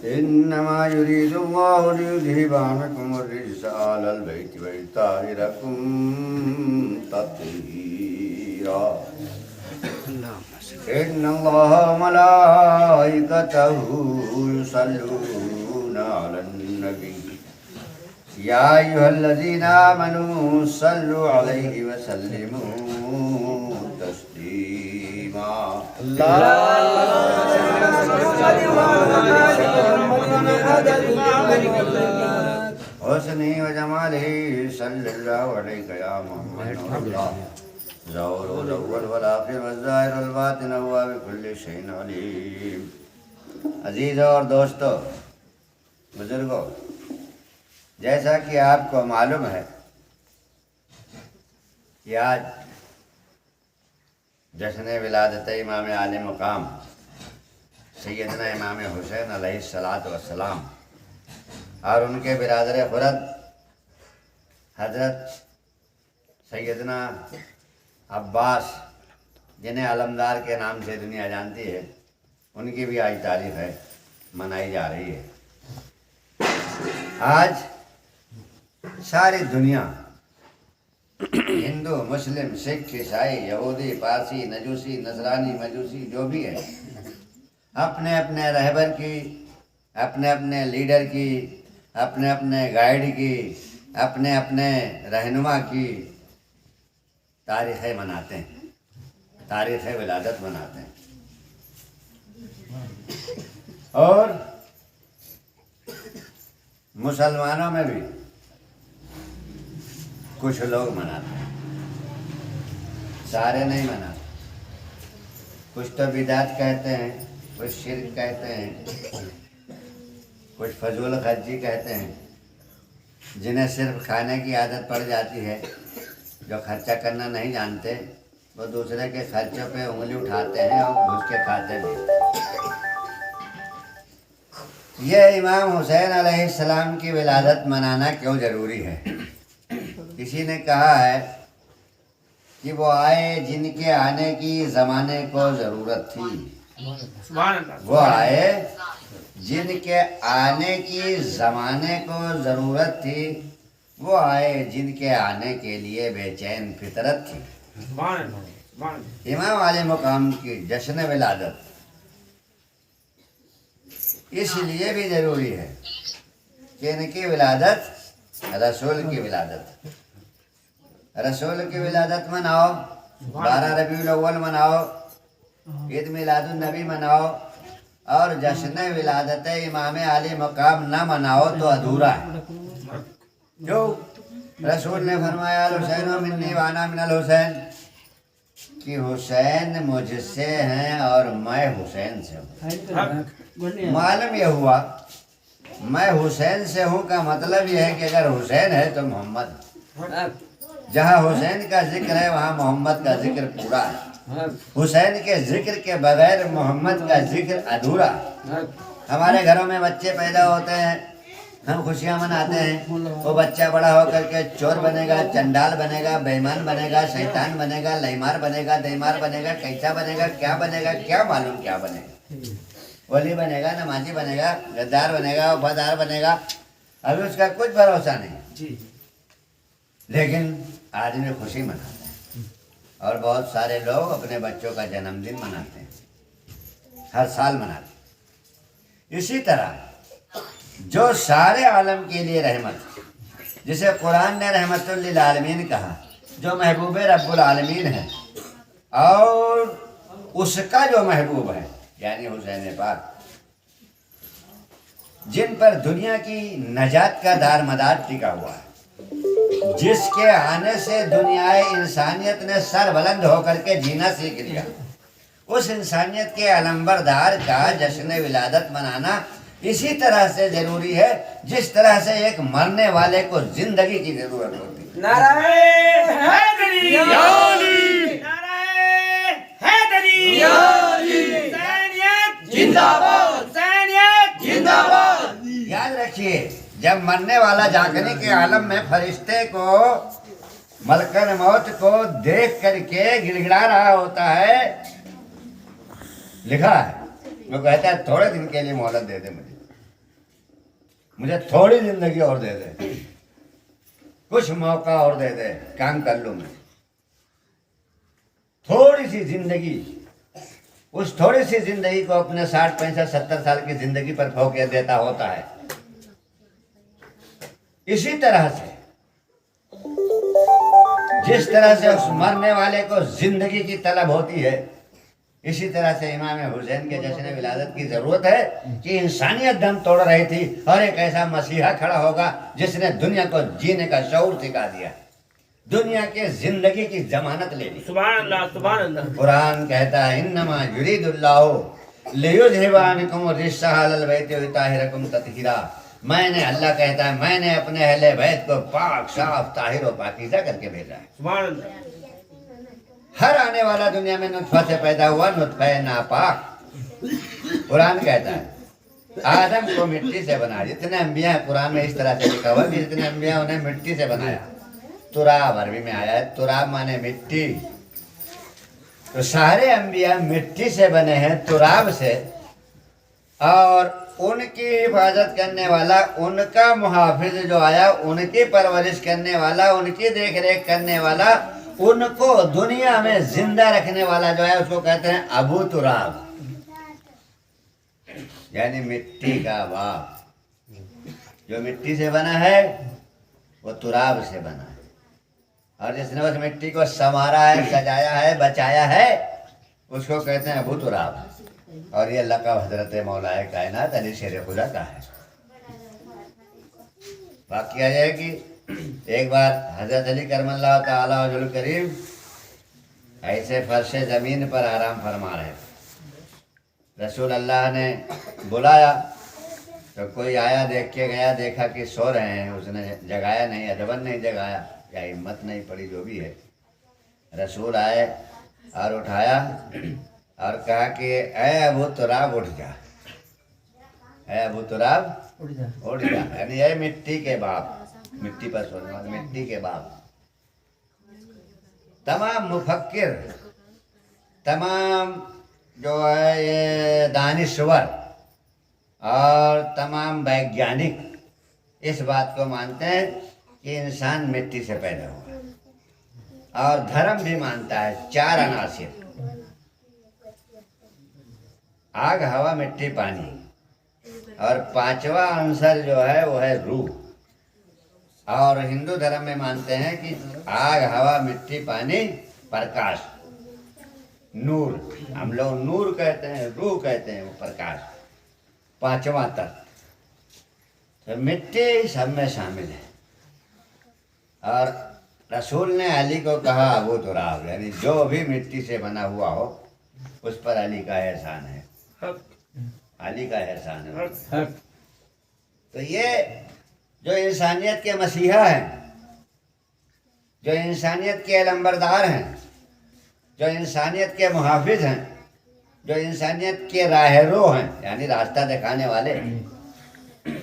إنما يريد الله ليذهب عنكم الرجس أهل البيت ويطهركم تطهيرا إن الله وملائكته يصلون على النبي يا أيها الذين آمنوا صلوا عليه وسلموا تسليما حسنه وجماله صلى الله عليك يا محمد الله ظهور الأول والآخر والظاهر والباطن هو بكل شيء عليم. عزیز اور دوستو، بزرگوں، جیسا کہ آپ کو معلوم ہے کہ آج جشن ولادت امام عالی مقام سیدنا امام حسین علیہ السلام اور ان کے برادر خرد حضرت سیدنا عباس، جنہیں علمدار کے نام سے دنیا جانتی ہے، ان کی بھی آج تاریخ ہے، منائی جا رہی ہے. آج ساری دنیا، ہندو، مسلم، سکھ، عیسائی، یہودی، پارسی، نجوسی، نصرانی، مجوسی، جو بھی ہے، اپنے اپنے رہبر کی، اپنے اپنے لیڈر کی، اپنے اپنے گائیڈ کی، اپنے اپنے رہنما کی تاریخیں مناتے ہیں، تاریخ ولادت مناتے ہیں. اور مسلمانوں میں بھی کچھ لوگ مناتے ہیں، سارے نہیں مناتے. کچھ تو بدعت کہتے ہیں، کچھ شرک کہتے ہیں، کچھ فضول خرچی کہتے ہیں، جنہیں صرف کھانے کی عادت پڑ جاتی ہے. جو خرچہ کرنا نہیں جانتے وہ دوسرے کے خرچوں پہ انگلی اٹھاتے ہیں اور گھس کے کھاتے بھی. یہ امام حسین علیہ السلام کی ولادت منانا کیوں ضروری ہے؟ کسی نے کہا ہے کہ وہ آئے جن کے آنے کی زمانے کو ضرورت تھی. وہ آئے جن کے آنے کی زمانے کو ضرورت تھی، وہ آئے جن کے آنے کے لیے بے چین فطرت تھی. امام عالی مقام کی جشن ولادت اس لیے بھی ضروری ہے کہ ان کی ولادت رسول کی ولادت، رسول کی ولادت مناؤ، 12 ربیع الاول مناؤ، عید میلاد النبی مناؤ، اور جشن ولادت امام عالی مقام نہ مناؤ تو ادھورا ہے. کیوں؟ رسول نے فرمایا الحسین منی وانا من الحسین، کہ حسین مجھ سے ہیں اور میں حسین سے ہوں. معلوم یہ ہوا میں حسین سے ہوں کا مطلب یہ ہے کہ اگر حسین ہے تو محمد. جہاں حسین کا ذکر ہے وہاں محمد کا ذکر پورا ہے. حسین کے ذکر کے بغیر محمد کا ذکر ادھورا. ہمارے گھروں میں بچے پیدا ہوتے ہیں، ہم خوشیاں مناتے ہیں. وہ بچہ بڑا ہو کر کے چور بنے گا، چنڈال بنے گا، بے ایمان بنے گا، شیطان بنے گا، لیمار بنے گا، دیمار بنے گا، کیسا بنے گا، کیا بنے گا، کیا معلوم کیا بنے گا. ولی بنے گا، نمازی بنے گا، غدار بنے گا، وفادار بنے گا، ابھی اس کا کچھ بھروسہ نہیں. لیکن آدمی خوشی مناتا ہے. اور بہت سارے لوگ اپنے بچوں کا جنم دن مناتے ہیں، ہر سال مناتے ہیں. اسی طرح جو سارے عالم کے لیے رحمت، جسے قرآن نے رحمت للعالمین کہا، جو محبوب رب العالمین ہے، اور اس کا جو محبوب ہے یعنی حسین پاک، جن پر دنیا کی نجات کا دار مدار ٹکا ہوا ہے، جس کے آنے سے دنیائے انسانیت نے سر بلند ہو کر کے جینا سیکھ لیا، اس انسانیت کے علمبردار کا جشن ولادت منانا اسی طرح سے ضروری ہے جس طرح سے ایک مرنے والے کو زندگی کی ضرورت ہوتی ہے. نعرہ حیدری یا علی، نعرہ حیدری یا علی، حسینیت زندہ باد، حسینیت زندہ باد. یاد رکھیے، جب مرنے والا جاگنے کے عالم میں فرشتے کو، ملکن موت کو دیکھ کر کے گڑ گڑا رہا ہوتا ہے، لکھا ہے، وہ کہتا ہے تھوڑے دن کے لیے مہلت دے دے مجھے. مجھے تھوڑی زندگی اور دے دے، کچھ موقع اور دے دے، کام کر لوں میں۔ تھوڑی سی زندگی، اس تھوڑی سی زندگی کو اپنے 60 65 70 سال کی زندگی پر پھونکے دیتا ہوتا ہے۔ اسی طرح سے جس طرح سے اس مرنے والے کو زندگی کی طلب ہوتی ہے، اسی طرح سے امام حسین کے جشن ولادت کی ضرورت ہے کہ انسانیت دم توڑ رہی تھی اور ایک ایسا مسیحا کھڑا ہوگا جس نے دنیا کو جینے کا شعور سکھا دیا، دنیا کے زندگی کی ضمانت لے لی۔ سبحان اللہ، سبحان اللہ۔ قرآن کہتا ہے انما یرید اللہ لیذھب عنکم الرجس اہل البیت ویطہرکم تطہیرا، میں نے، اللہ کہتا ہے میں نے اپنے اہل بیت کو پاک صاف طاہر و پاکیزہ کر کے بھیجا ہے۔ سبحان اللہ۔ ہر آنے والا دنیا میں نطفہ سے پیدا ہوا، نطفہ ناپاک۔ قرآن کہتا ہے آدم کو مٹی سے بنا، جتنے انبیاء ہیں قرآن میں اس طرح سے لکھا ہوا کہ جتنے انبیاء انہیں مٹی سے بنایا۔ تراب عربی میں آیا ہے، تراب مانے مٹی، تو سارے انبیاء مٹی سے بنے ہیں، تراب سے، اور ان کی حفاظت کرنے والا، ان کا محافظ جو آیا، ان کی پرورش کرنے والا، ان کی دیکھ ریکھ کرنے والا، ان کو دنیا میں زندہ رکھنے والا جو ہے اس کو کہتے ہیں ابو تراب، یعنی مٹی کا باپ۔ جو مٹی سے بنا ہے وہ تراب سے بنا ہے، اور جس نے اس مٹی کو سنوارا ہے، سجایا ہے، بچایا ہے، اس کو کہتے ہیں ابو تراب۔ اور یہ لقب حضرت مولا کائنات علی شیر خدا کا ہے۔ واقعہ یہ ہے کہ ایک بار حضرت علی کرم اللہ تعالی وجہ الکریم ایسے فرش زمین پر آرام فرما رہے، رسول اللہ نے بلایا تو کوئی آیا، دیکھ کے گیا، دیکھا کہ سو رہے ہیں، اس نے جگایا نہیں، ادباً نہیں جگایا، یا ہمت نہیں پڑی، جو بھی ہے۔ رسول آئے اور اٹھایا اور کہا کہ اے ابو تراب اٹھ جا، اے ابو تراب اٹھ جا، یعنی اے مٹی کے باپ، مٹی پر سونے والے مٹی کے باپ۔ تمام مفکر، تمام جو ہے یہ دانشور اور تمام ویگیانک اس بات کو مانتے ہیں کہ انسان مٹی سے پیدا ہوا، اور دھرم بھی مانتا ہے 4 عناصر: آگ، ہوا، مٹی، پانی، اور 5واں عنصر جو ہے وہ ہے روح۔ اور ہندو دھرم میں مانتے ہیں کہ آگ، ہوا، مٹی، پانی، پرکاش، نور، ہم لوگ نور کہتے ہیں، روح کہتے ہیں، وہ پرکاش، 5واں تتو۔ تو مٹی سب میں شامل ہے، اور رسول نے علی کو کہا ابو تراب، یعنی جو بھی مٹی سے بنا ہوا ہو اس پر علی کا احسان ہے، علی کا احسان ہے۔ تو یہ جو انسانیت کے مسیحا ہیں، جو انسانیت کے علمبردار ہیں، جو انسانیت کے محافظ ہیں، جو انسانیت کے راہرو ہیں، یعنی راستہ دکھانے والے،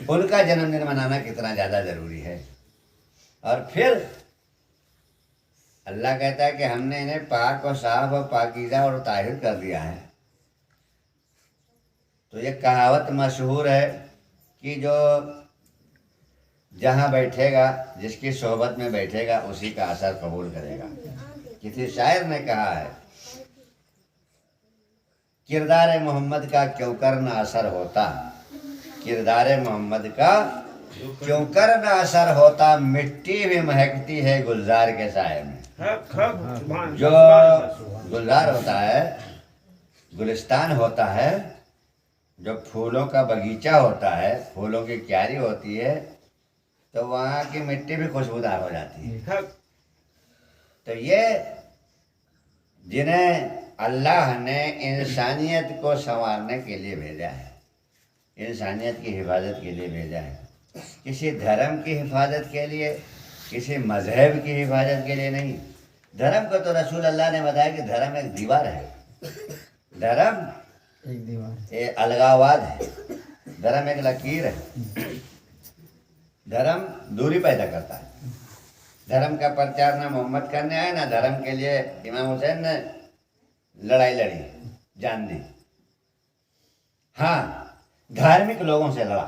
ان کا جنم دن منانا کتنا زیادہ ضروری ہے۔ اور پھر اللہ کہتا ہے کہ ہم نے انہیں پاک و صاف و پاکیزہ اور طاہر کر دیا ہے۔ تو یہ کہاوت مشہور ہے کہ جو جہاں بیٹھے گا، جس کی صحبت میں بیٹھے گا، اسی کا اثر قبول کرے گا۔ کسی شاعر نے کہا ہے کردار محمد کا کیوں کر نہ اثر ہوتا، کردار محمد کا کیوں کر نہ اثر ہوتا، مٹی بھی مہکتی ہے گلزار کے سائے میں۔ جو گلزار ہوتا ہے، گلستان ہوتا ہے، جو پھولوں کا باغیچہ ہوتا ہے، پھولوں کی کیاری ہوتی ہے، تو وہاں کی مٹی بھی خوشبودار ہو جاتی ہے۔ تو یہ جنہیں اللہ نے انسانیت کو سنوارنے کے لیے بھیجا ہے، انسانیت کی حفاظت کے لیے بھیجا ہے، کسی دھرم کی حفاظت کے لیے، کسی مذہب کی حفاظت کے لیے نہیں۔ دھرم کو تو رسول اللہ نے بتایا کہ دھرم ایک دیوار ہے، دھرم ایک الغاواد ہے، دھرم ایک لکیر ہے، دھرم دوری پیدا کرتا ہے۔ دھرم کا پرچار نہ محمد کرنے آئے، نہ دھرم کے لیے امام حسین نے لڑائی لڑی، جان دی۔ ہاں، دھارمک لوگوں سے لڑا،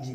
جی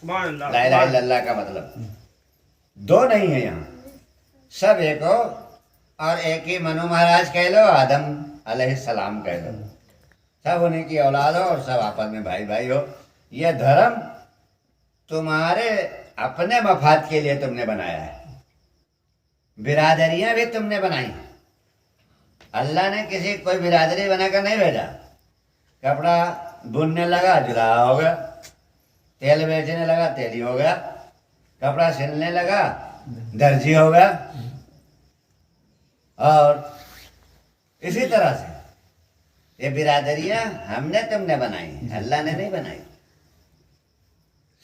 سبحان اللہ لا الہ الا اللہ کا مطلب। دو نہیں ہے یہاں، سب ایک ہو، اور ایک ہی منو مہاراج کہہ لو، آدم علیہ السلام کہہ لو، سب انہیں کی اولاد ہو اور سب آپس میں بھائی بھائی ہو۔ یہ دھرم تمہارے اپنے مفاد کے لیے تم نے بنایا ہے، برادریاں بھی تم نے بنائی۔ اللہ نے کسی کوئی برادری بنا کر نہیں بھیجا، کپڑا بننے لگا جلا ہو گیا، تیل بیچنے لگا تیلی ہو گیا، کپڑا سلنے لگا درجی ہو گیا، اور اسی طرح سے یہ برادریاں ہم نے تم نے بنائی، اللہ نے نہیں بنائی۔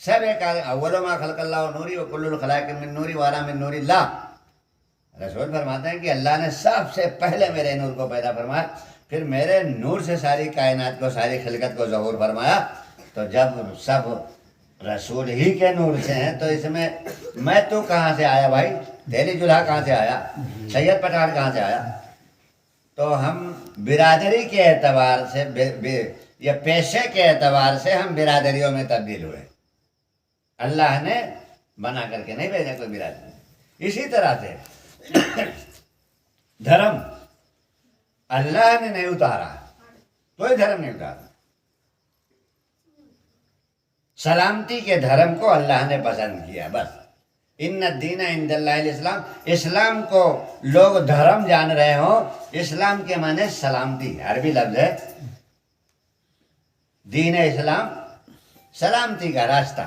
سب ایک اول ما خلق اللہ نوری و کل الخلائق من نوری وانا من نور اللہ۔ رسول فرماتے ہیں کہ اللہ نے سب سے پہلے میرے نور کو پیدا فرمایا، پھر میرے نور سے ساری کائنات کو، ساری خلقت کو ظہور فرمایا۔ تو جب سب رسول ہی کے نور سے ہیں تو اس میں تو کہاں سے آیا بھائی؟ دہلی جلحہ کہاں سے آیا؟ سید پٹھان کہاں سے آیا؟ تو ہم برادری کے اعتبار سے، یا پیشے کے اعتبار سے ہم برادریوں میں تبدیل ہوئے، اللہ نے بنا کر کے نہیں بھیجا کوئی برادری۔ اسی طرح سے دھرم اللہ نے نہیں اتارا، کوئی دھرم نہیں اتارا، سلامتی کے دھرم کو اللہ نے پسند کیا بس۔ ان الدین عند اللہ الاسلام، اسلام کو لوگ دھرم جان رہے ہوں، اسلام کے معنی سلامتی، عربی لفظ ہے دین اسلام، سلامتی کا راستہ،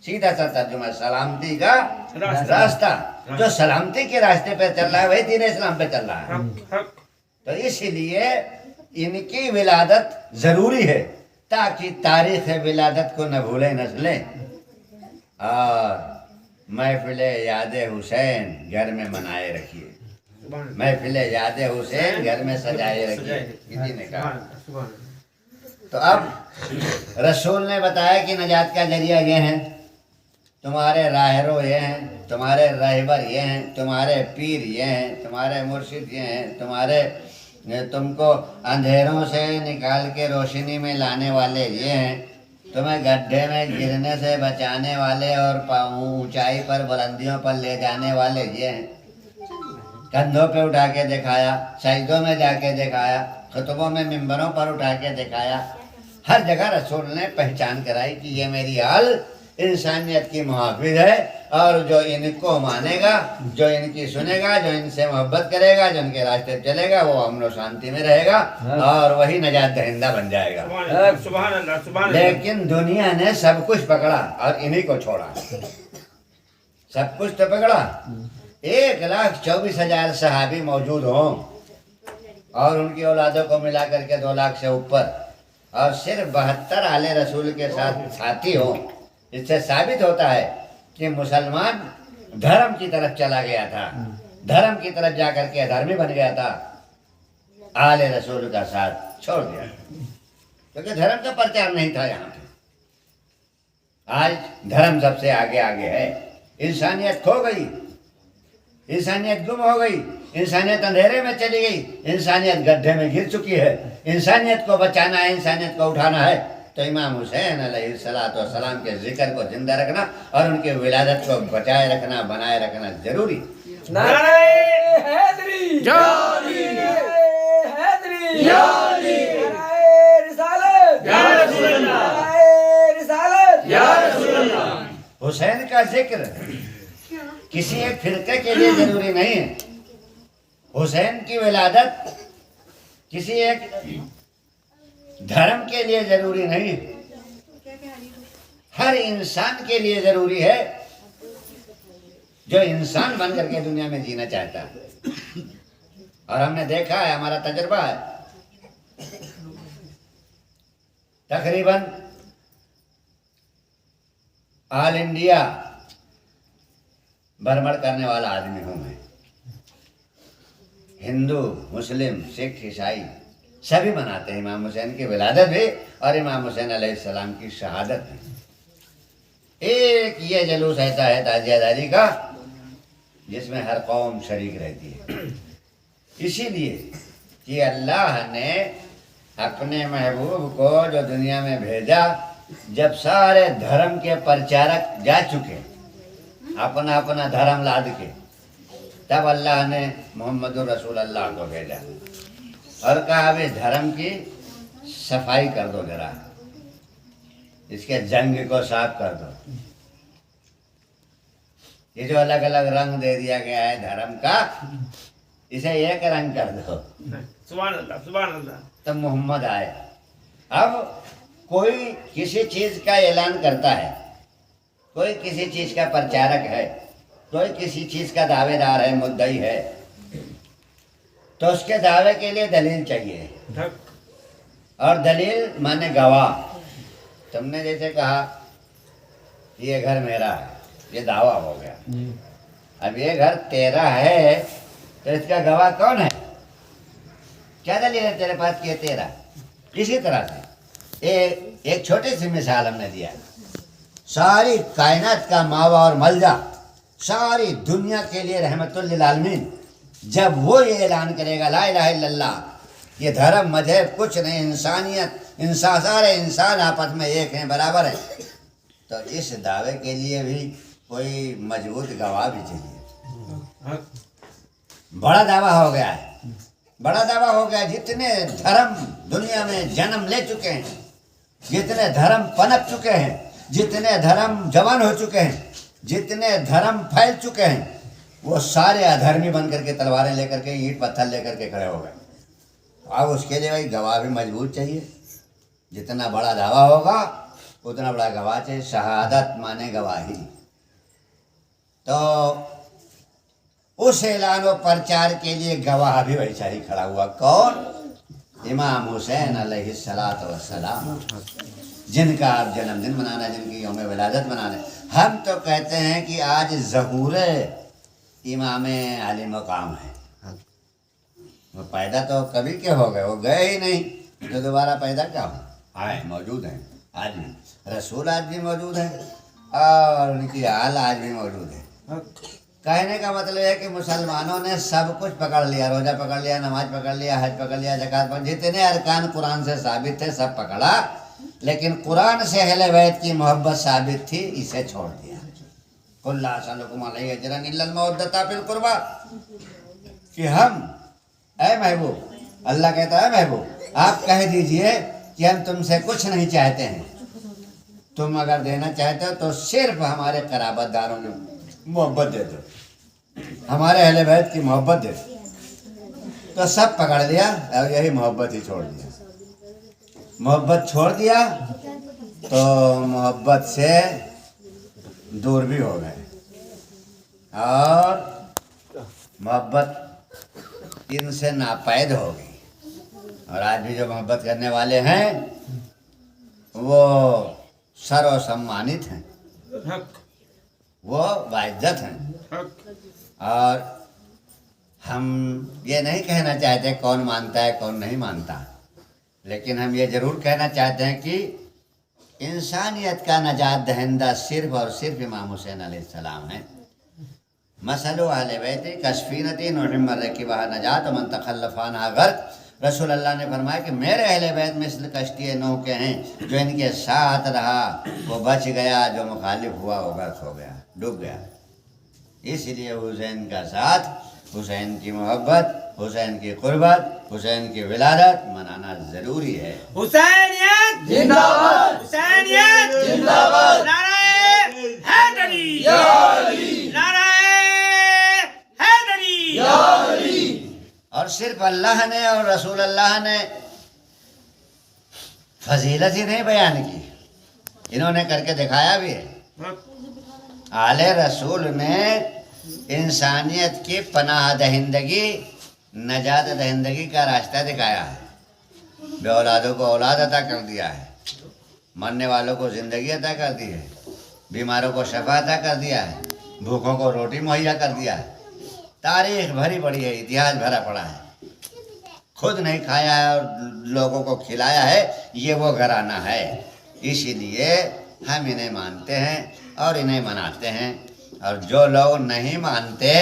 سیدھا سا ترجمہ سلامتی کا راستہ۔ جو سلامتی کے راستے پہ چل رہا ہے وہی دین اسلام پہ چل رہا ہے۔ تو اس لیے ان کی ولادت ضروری ہے تاکہ تاریخ ولادت کو نہ بھولیں نسلیں، اور محفل یاد حسین گھر میں منائے رکھیے، محفل یاد حسین گھر میں سجائے رکھیے، کسی نے کہا۔ تو اب رسول نے بتایا کہ نجات کا ذریعہ یہ ہیں، تمہارے راہرو یہ ہیں، تمہارے رہبر یہ ہیں، تمہارے پیر یہ ہیں، تمہارے مرشد یہ ہیں، تمہارے تم کو اندھیروں سے نکال کے روشنی میں لانے والے یہ ہیں، تمہیں گڈھے میں گرنے سے بچانے والے اور اونچائی پر بلندیوں پر لے جانے والے یہ ہیں۔ کندھوں پہ اٹھا کے دکھایا، سجدوں میں جا کے دکھایا، خطبوں میں ممبروں پر اٹھا کے دکھایا، ہر جگہ رسول نے پہچان کرائی کہ یہ میری آل انسانیت کی محافظ ہے، اور جو ان کو مانے گا، جو ان کی سنے گا، جو ان سے محبت کرے گا، جو ان کے راستے چلے گا، وہ امن و شانتی میں رہے گا اور وہی نجات دہندہ بن جائے گا۔ سبحان اللہ سبحان اللہ۔ لیکن دنیا نے سب کچھ پکڑا اور انہی کو چھوڑا، سب کچھ تو پکڑا۔ 1,24,000 صحابی موجود ہوں اور ان کی اولادوں کو ملا کر کے 2 لاکھ سے اوپر، اور صرف 72 آل رسول کے ساتھ ساتھی ہوں، اس سے ثابت ہوتا ہے کہ مسلمان دھرم کی طرف چلا گیا تھا، دھرم کی طرف جا کر کے دھرمی بن گیا تھا، آل رسول کا ساتھ چھوڑ دیا، کیونکہ دھرم کا پرچار نہیں تھا یہاں پہ۔ آج دھرم سب سے آگے آگے ہے، انسانیت کھو گئی، انسانیت گم ہو گئی، انسانیت اندھیرے میں چلی گئی، انسانیت گڈھے میں گر چکی ہے۔ انسانیت کو بچانا ہے، انسانیت کو اٹھانا ہے، تو امام حسین علیہ السلام کے ذکر کو زندہ رکھنا اور ان کی ولادت کو بچائے رکھنا بنائے رکھنا ضروری ہے۔ نعرہ حیدری جاری حیدری جاری نعرہ رسالت یا رسول اللہ نعرہ رسالت یا رسول اللہ۔ حسین کا ذکر کسی ایک فرقے کے لیے ضروری نہیں ہے، حسین کی ولادت کسی ایک دھرم کے لیے ضروری نہیں ہے، ہر انسان کے لیے ضروری ہے جو انسان بن کر کے دنیا میں جینا چاہتا ہے۔ اور ہم نے دیکھا ہے، ہمارا تجربہ ہے، تقریباً آل انڈیا بھرمڑ کرنے والا آدمی ہوں میں، ہندو مسلم سکھ عیسائی سبھی مناتے ہیں امام حسین کی ولادت بھی اور امام حسین علیہ السلام کی شہادت بھی۔ ایک یہ جلوس ایسا ہے تعزیہ داری کا جس میں ہر قوم شریک رہتی ہے، اسی لیے کہ اللہ نے اپنے محبوب کو جو دنیا میں بھیجا، جب سارے دھرم کے پرچارک جا چکے اپنا اپنا دھرم لاد کے، تب اللہ نے محمد رسول اللہ کو بھیجا اور کہا ابھی دھرم کی صفائی کر دو، ذرا اس کے جنگ کو صاف کر دو۔ یہ جو الگ الگ رنگ دے دیا گیا ہے دھرم کا، اسے ایک رنگ کر دو۔ سبحان اللہ سبحان اللہ۔ تو محمد آئے۔ اب کوئی کسی چیز کا اعلان کرتا ہے، کوئی کسی چیز کا پرچارک ہے، کوئی کسی چیز کا دعوے دار ہے، مدعی ہے، تو اس کے دعوے کے لیے دلیل چاہیے، اور دلیل مانے گواہ۔ تم نے جیسے کہا یہ گھر میرا ہے، یہ دعویٰ ہو گیا، اب یہ گھر تیرا ہے تو اس کا گواہ کون ہے؟ کیا دلیل ہے تیرے پاس کہ یہ تیرا؟ اسی طرح سے ایک چھوٹی سی مثال ہم نے دیا، ساری کائنات کا ماوا اور ملجا، ساری دنیا کے لیے رحمت للعالمین، جب وہ یہ اعلان کرے گا لا الہ الا اللہ، یہ دھرم مذہب کچھ نہیں، انسانیت، سارے انسان آپس میں ایک ہیں، برابر ہیں، تو اس دعوے کے لیے بھی کوئی مضبوط گواہ بھی چاہیے۔ بڑا دعویٰ ہو گیا ہے، بڑا دعویٰ ہو گیا، جتنے دھرم دنیا میں جنم لے چکے ہیں، جتنے دھرم پنپ چکے ہیں، جتنے دھرم جوان ہو چکے ہیں، جتنے دھرم پھیل چکے ہیں، وہ سارے ادھرمی بن کر کے تلواریں لے کر کے اینٹ پتھر لے کر کے کھڑے ہو گئے۔ اب اس کے لیے بھائی گواہ بھی مضبوط چاہیے، جتنا بڑا دعویٰ ہوگا اتنا بڑا گواہ چاہیے، شہادت مانے گواہی۔ تو اس اعلان و پرچار کے لیے گواہ بھی ویسا ہی کھڑا ہوا، کون؟ امام حسین علیہ السلام، جن کا آپ جنم دن منانا، جن کی یوم ولادت منانا۔ ہم تو کہتے ہیں کہ آج ظہور امام علی مقام ہے، وہ پیدا تو کبھی کے ہو گئے، وہ گئے ہی نہیں، تو دوبارہ پیدا کیا ہو؟ آئے، موجود ہیں آج بھی، رسول آج بھی موجود ہیں اور ان کی آل آج بھی موجود ہے۔ کہنے کا مطلب ہے کہ مسلمانوں نے سب کچھ پکڑ لیا، روزہ پکڑ لیا، نماز پکڑ لیا، حج پکڑ لیا، زکوٰۃ پکڑ، جتنے ارکان قرآن سے ثابت تھے سب پکڑا، لیکن قرآن سے اہل بیت کی محبت ثابت تھی، اسے چھوڑ دیا۔ قل لا اسألکم علیہ اجرا الا المودۃ فی القربی، کہ ہم، اے محبوب، اللہ کہتا ہے محبوب آپ کہہ دیجئے کہ ہم تم سے کچھ نہیں چاہتے ہیں، تم اگر دینا چاہتے ہو تو صرف ہمارے قرابت داروں کی محبت دے دو، ہمارے اہل بیت کی محبت دے دو۔ تو سب پکڑ لیا اور یہی محبت ہی چھوڑ دیا۔ محبت چھوڑ دیا تو محبت سے دور بھی ہو گئے، اور محبت ان سے ناپید ہو گئی۔ اور آج بھی جو محبت کرنے والے ہیں وہ سر و سمانت ہیں، وہ باعزت ہیں، اور ہم یہ نہیں کہنا چاہتے کون مانتا ہے کون نہیں مانتا، لیکن ہم یہ ضرور کہنا چاہتے ہیں کہ انسانیت کا نجات دہندہ صرف اور صرف امام حسین علیہ السلام ہیں۔ مثل اہل بیت کسفینۃ نعم رکبها نجات ومن تخلف عنها غرق، رسول اللہ نے فرمایا کہ میرے اہل بیت مثل کشتی نوح کے ہیں، جو ان کے ساتھ رہا وہ بچ گیا، جو مخالف ہوا وہ غرق ہو گیا، ڈوب گیا۔ اس لیے حسین کا ساتھ، حسین کی محبت، حسین کی قربت، حسین کی ولادت منانا ضروری ہے۔ حسینیت زندہ باد، حسینیت زندہ باد، نعرہ حیدری یا علی، نعرہ حیدری یا علی۔ اور صرف اللہ نے اور رسول اللہ نے فضیلت ہی نہیں بیان کی، انہوں نے کر کے دکھایا بھی ہے۔ آل رسول نے انسانیت کی پناہ دہندگی، نجات دہندگی کا راستہ دکھایا ہے۔ بے اولادوں کو اولاد عطا کر دیا ہے، مرنے والوں کو زندگی عطا کر دی ہے، بیماروں کو شفا عطا کر دیا ہے، بھوکوں کو روٹی مہیا کر دیا ہے۔ تاریخ بھری پڑی ہے، اتہاس بھرا پڑا ہے، خود نہیں کھایا ہے اور لوگوں کو کھلایا ہے، یہ وہ گھرانہ ہے۔ اسی لیے ہم انہیں مانتے ہیں اور انہیں مناتے ہیں، اور جو لوگ نہیں مانتے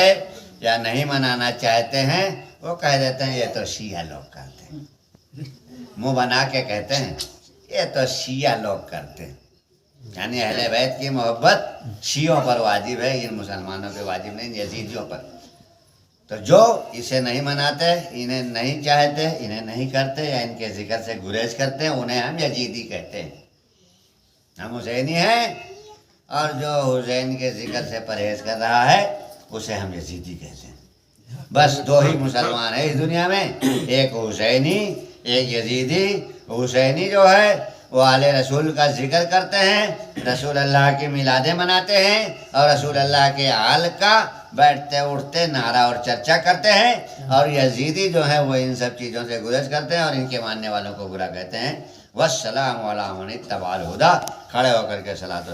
یا نہیں منانا چاہتے ہیں وہ کہہ دیتے ہیں یہ تو شیعہ لوگ کرتے ہیں، منہ بنا کے کہتے ہیں یہ تو شیعہ لوگ کرتے ہیں، یعنی اہل بیت کی محبت شیعوں پر واجب ہے، ان مسلمانوں پہ واجب نہیں، یزیدیوں پر۔ تو جو اسے نہیں مناتے، انہیں نہیں چاہتے، انہیں نہیں کرتے یا ان کے ذکر سے گریز کرتے ہیں، انہیں ہم یزیدی کہتے ہیں۔ ہم حسینی ہیں، اور جو حسین کے ذکر سے پرہیز کر رہا ہے اسے ہم یزیدی کہتے ہیں۔ بس دو ہی مسلمان ہیں اس دنیا میں، ایک حسینی ایک یزیدی۔ حسینی جو ہے وہ آل رسول کا ذکر کرتے ہیں، رسول اللہ کی میلادیں مناتے ہیں، اور رسول اللہ کے آل کا بیٹھتے اٹھتے نعرہ اور چرچا کرتے ہیں، اور یزیدی جو ہے وہ ان سب چیزوں سے گریز کرتے ہیں اور ان کے ماننے والوں کو برا کہتے ہیں۔ والسلام علی من اتبع الہدی، کھڑے ہو کر کے صلاۃ